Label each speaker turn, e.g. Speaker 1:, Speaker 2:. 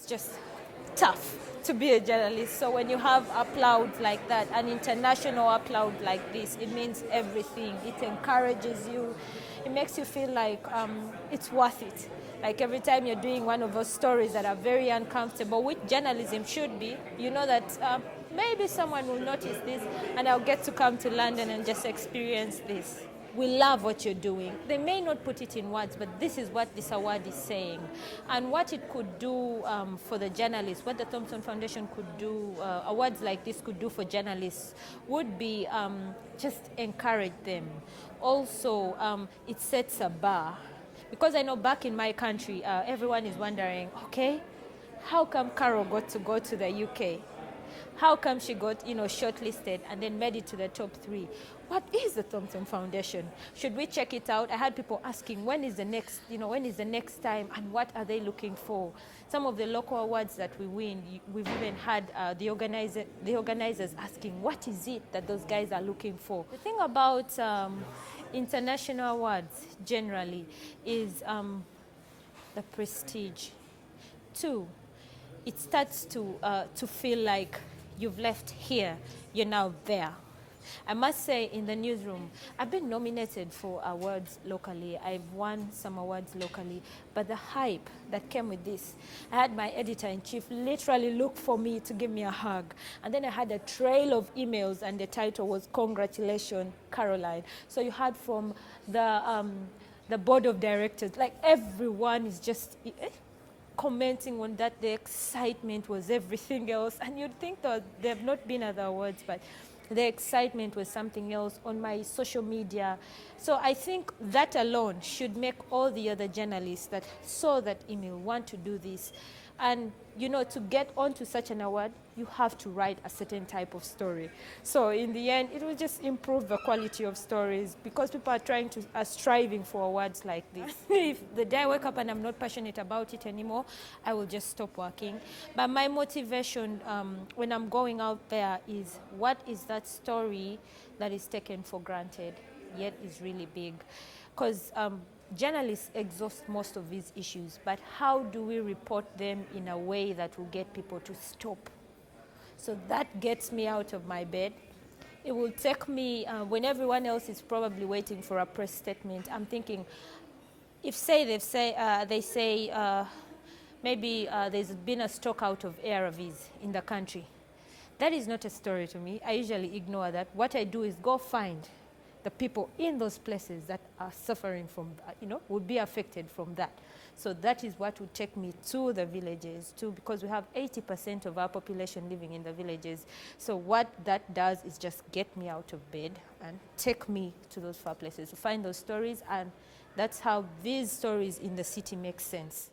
Speaker 1: it's just tough to be a journalist. So when you have applause like that, an international applause like this, it means everything. It encourages you. It makes you feel like it's worth it. Like every time you're doing one of those stories that are very uncomfortable, which journalism should be, you know that maybe someone will notice this and I'll get to come to London and just experience this. We love what you're doing. They may not put it in words, but this is what this award is saying. And what it could do for the journalists, what the Thompson Foundation could do, awards like this could do for journalists, would be just encourage them. Also, it sets a bar. Because I know back in my country, everyone is wondering, okay, how come Carol got to go to the UK? How come she got, shortlisted and then made it to the top 3? What is the Thompson Foundation? Should we check it out? I had people asking, when is the next time and what are they looking for? Some of the local awards that we win, we've even had the organizers asking, what is it that those guys are looking for? The thing about international awards generally is the prestige. 2, it starts to feel like you've left here, you're now there. I must say, in the newsroom, I've been nominated for awards locally. I've won some awards locally, but the hype that came with this, I had my editor-in-chief literally look for me to give me a hug. And then I had a trail of emails, and the title was "Congratulations, Caroline." So you had from the board of directors, like everyone is just commenting on that. The excitement was everything else, and you'd think that there have not been other awards, but the excitement was something else on my social media. So I think that alone should make all the other journalists that saw that email want to do this. And to get onto such an award, you have to write a certain type of story. So in the end, it will just improve the quality of stories because people are striving for awards like this. If the day I wake up and I'm not passionate about it anymore, I will just stop working. But my motivation when I'm going out there is, what is that story that is taken for granted, yet is really big? Because journalists exhaust most of these issues, but how do we report them in a way that will get people to stop? So that gets me out of my bed. It will take me, when everyone else is probably waiting for a press statement, I'm thinking, if they say maybe there's been a stock out of ARVs in the country, that is not a story to me. I usually ignore that. What I do is go find the people in those places that are suffering from, would be affected from that. So that is what would take me to the villages too, because we have 80% of our population living in the villages. So what that does is just get me out of bed and take me to those far places to find those stories, and that's how these stories in the city make sense.